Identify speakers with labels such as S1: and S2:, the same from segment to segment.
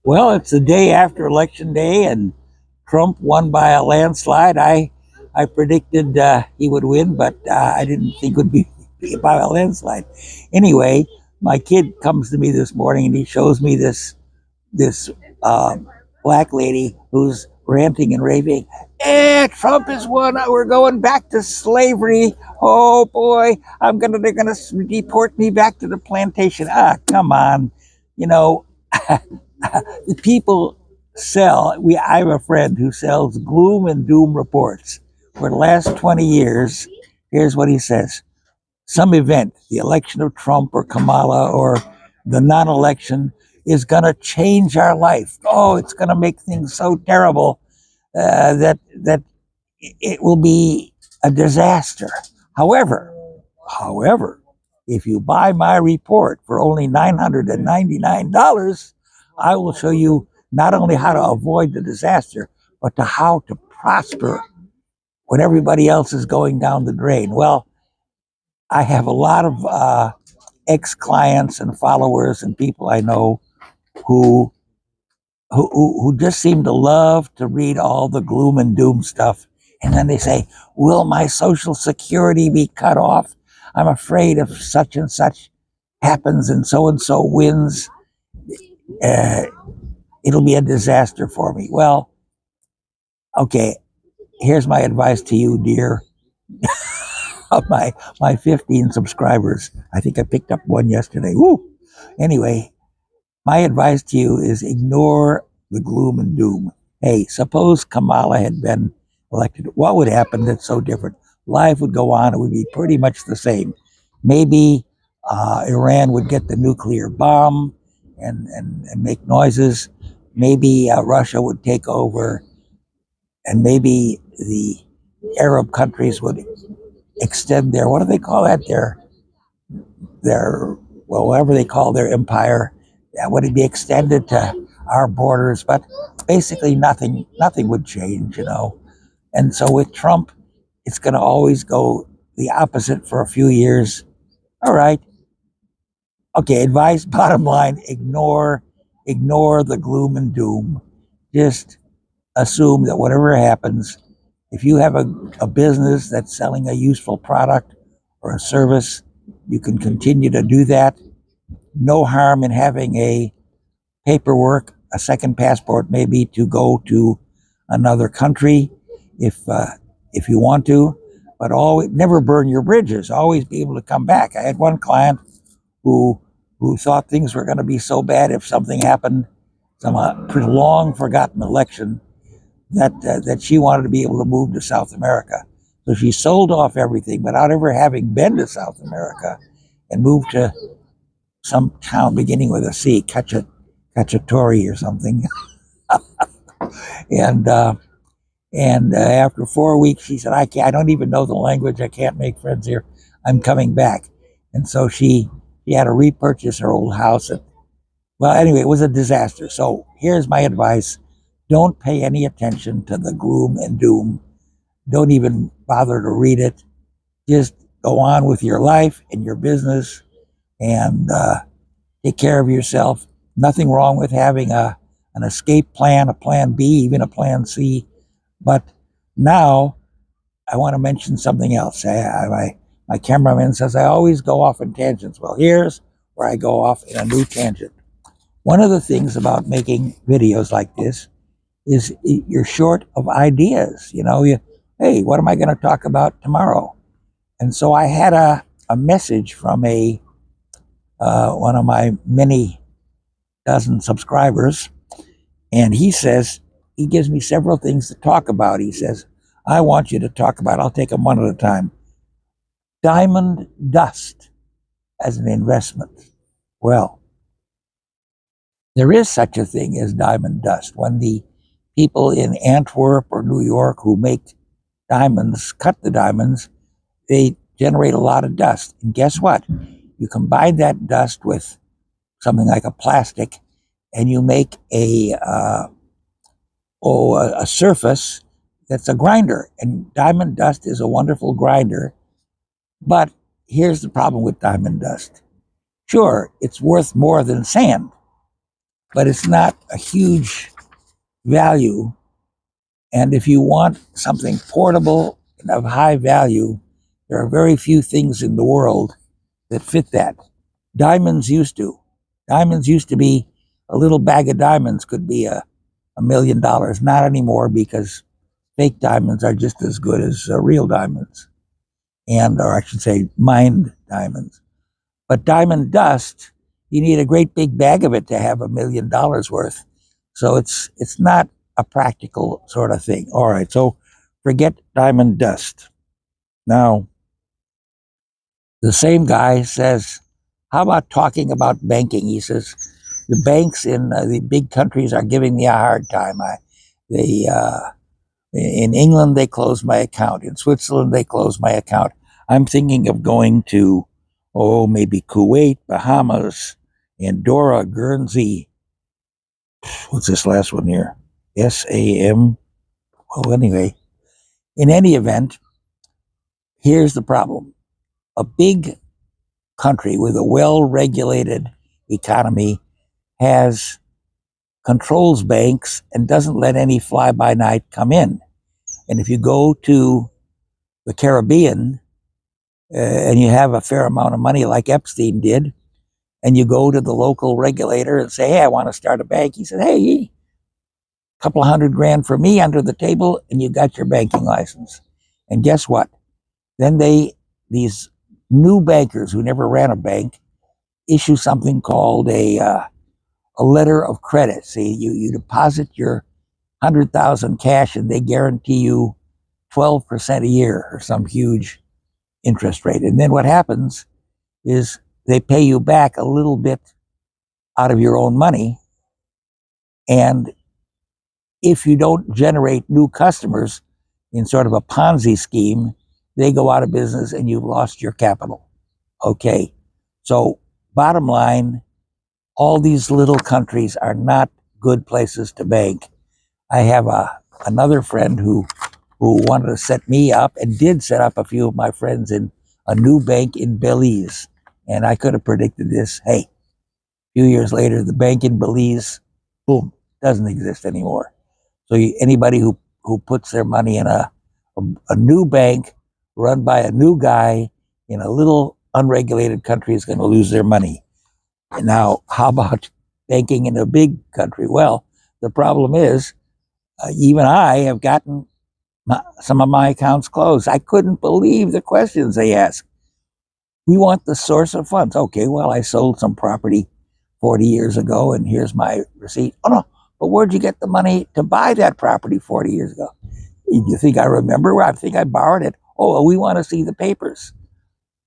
S1: Well, it's the day after Election Day, and Trump won by a landslide. I predicted he would win, but I didn't think it would be by a landslide. Anyway, my kid comes to me this morning and he shows me this uh, black lady who's ranting and raving. Trump has won. We're going back to slavery. Oh boy, they're gonna deport me back to the plantation. Come on, you know. People sell. I have a friend who sells gloom and doom reports. For the last 20 years, here's what he says: some event, the election of Trump or Kamala or the non-election, is going to change our life. Oh, it's going to make things so terrible that it will be a disaster. However, however, if you buy my report for only $999, I will show you not only how to avoid the disaster, but to how to prosper when everybody else is going down the drain. Well, I have a lot of ex-clients and followers and people I know who who just seem to love to read all the gloom and doom stuff. And then they say, will my social security be cut off? I'm afraid if such and such happens and so wins, uh, it'll be a disaster for me. Well, okay, here's my advice to you, dear, of my 15 subscribers. I think I picked up one yesterday. Woo! Anyway, my advice to you is ignore the gloom and doom. Hey, suppose Kamala had been elected. What would happen that's so different? Life would go on. It would be pretty much the same. Maybe Iran would get the nuclear bomb and make noises. Maybe Russia would take over, and maybe the Arab countries would extend their, what do they call that? Their well, whatever they call their empire, that would be extended to our borders. But basically, nothing would change. And so with Trump, it's going to always go the opposite for a few years. All right. Okay. Advice. Bottom line: ignore the gloom and doom. Just assume that whatever happens, if you have a business that's selling a useful product or a service, you can continue to do that. No harm in having a paperwork, a second passport, maybe to go to another country if you want to, but always never burn your bridges. Always be able to come back. I had one client who who thought things were going to be so bad if something happened, some long forgotten election, that she wanted to be able to move to South America. So she sold off everything without ever having been to South America and moved to some town beginning with a C, Cacciatore or something. And after 4 weeks, she said, I don't even know the language. I can't make friends here. I'm coming back. And so she had to repurchase her old house. Well, anyway, it was a disaster. So here's my advice. Don't pay any attention to the gloom and doom. Don't even bother to read it. Just go on with your life and your business and take care of yourself. Nothing wrong with having an escape plan, a plan B, even a plan C. But now I want to mention something else. My cameraman says I always go off in tangents. Well, here's where I go off in a new tangent. One of the things about making videos like this is you're short of ideas. Hey, what am I going to talk about tomorrow? And so I had a message from one of my many dozen subscribers, and he gives me several things to talk about. He says, I want you to talk about, I'll take them one at a time, diamond dust as an investment. Well, there is such a thing as diamond dust. When the people in Antwerp or New York who make diamonds, cut the diamonds, they generate a lot of dust. And guess what? You combine that dust with something like a plastic, and you make a surface that's a grinder. And diamond dust is a wonderful grinder. But here's the problem with diamond dust. Sure, it's worth more than sand, but it's not a huge value. And if you want something portable and of high value, there are very few things in the world that fit that. Diamonds used to. Diamonds used to be a little bag of diamonds could be $1 million. Not anymore because fake diamonds are just as good as real diamonds, or I should say, mined diamonds. But diamond dust, you need a great big bag of it to have $1 million worth. So it's not a practical sort of thing. All right, so forget diamond dust. Now, the same guy says, how about talking about banking? He says, the banks in the big countries are giving me a hard time. In England, they closed my account. In Switzerland, they closed my account. I'm thinking of going to, maybe Kuwait, Bahamas, Andorra, Guernsey. What's this last one here? SAM. Well, anyway, in any event, here's the problem. A big country with a well-regulated economy has controls banks and doesn't let any fly-by-night come in. And if you go to the Caribbean and you have a fair amount of money like Epstein did, and you go to the local regulator and say, hey, I want to start a bank. He said, hey, a couple of $100,000 for me under the table, and you got your banking license. And guess what? Then these new bankers who never ran a bank issue something called a letter of credit. See, you deposit your 100,000 cash, and they guarantee you 12% a year or some huge interest rate. And then what happens is they pay you back a little bit out of your own money. And if you don't generate new customers in sort of a Ponzi scheme, they go out of business and you've lost your capital. Okay. So, bottom line, all these little countries are not good places to bank. I have another friend who wanted to set me up and did set up a few of my friends in a new bank in Belize. And I could have predicted this. Hey, a few years later, the bank in Belize, boom, doesn't exist anymore. So anybody who puts their money in a new bank run by a new guy in a little unregulated country is going to lose their money. And now, how about banking in a big country? Well, the problem is, even I have gotten some of my accounts closed. I couldn't believe the questions they asked. We want the source of funds. Okay, well, I sold some property 40 years ago, and here's my receipt. Oh, no, but where'd you get the money to buy that property 40 years ago? You think I remember? I think I borrowed it. Oh, well, we want to see the papers.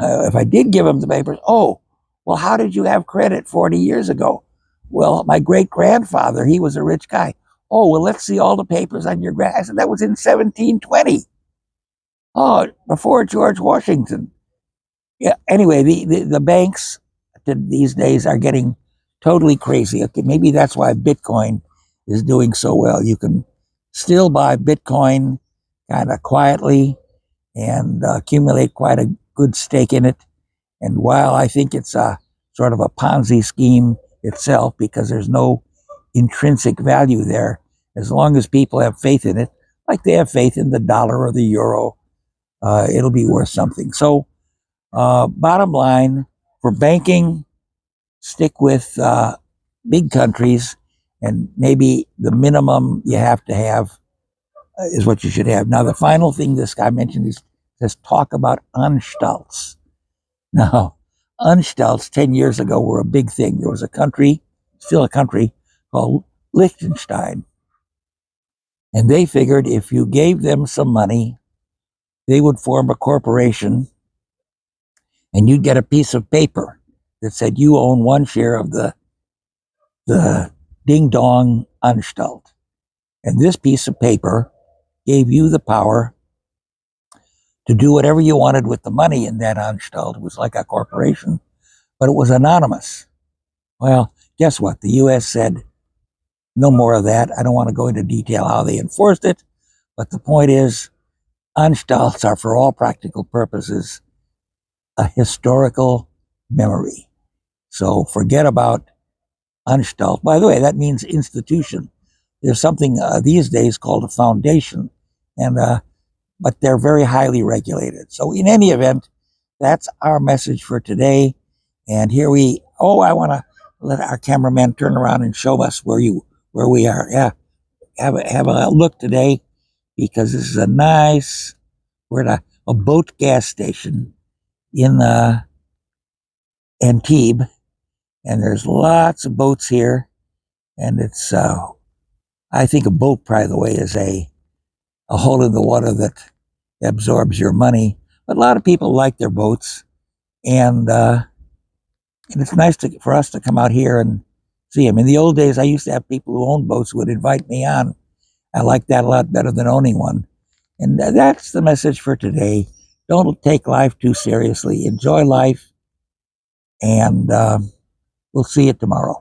S1: If I did give them the papers, well, how did you have credit 40 years ago? Well, my great grandfather, he was a rich guy. Oh, well, let's see all the papers on your grand. I said, that was in 1720. Oh, before George Washington. Yeah. Anyway, the banks these days are getting totally crazy. Okay, maybe that's why Bitcoin is doing so well. You can still buy Bitcoin kind of quietly and accumulate quite a good stake in it. And while I think it's a sort of a Ponzi scheme itself because there's no intrinsic value there, as long as people have faith in it, like they have faith in the dollar or the euro, it'll be worth something. So, bottom line, for banking, stick with big countries, and maybe the minimum you have to have is what you should have. Now, the final thing this guy mentioned is says talk about Anstalts. Now, Anstalts 10 years ago were a big thing. There was a country, still a country, called Liechtenstein. And they figured if you gave them some money, they would form a corporation and you'd get a piece of paper that said you own one share of the Ding Dong Anstalt. And this piece of paper gave you the power to do whatever you wanted with the money in that Anstalt. It was like a corporation, but it was anonymous. Well, guess what? The U.S. said, no more of that. I don't want to go into detail how they enforced it, but the point is, Anstalts are, for all practical purposes, a historical memory. So forget about Anstalt. By the way, that means institution. There's something these days called a foundation, and but they're very highly regulated. So in any event, that's our message for today. And here we. Oh, I want to let our cameraman turn around and show us where we are. Yeah, have a look today because this is a nice. We're at a boat gas station in Antibes, and there's lots of boats here. And it's I think a boat, by the way, is a hole in the water that absorbs your money. But a lot of people like their boats, and it's nice for us to come out here and see them. In the old days, I used to have people who owned boats who would invite me on. I like that a lot better than owning one. And that's the message for today. Don't take life too seriously. Enjoy life, and we'll see you tomorrow.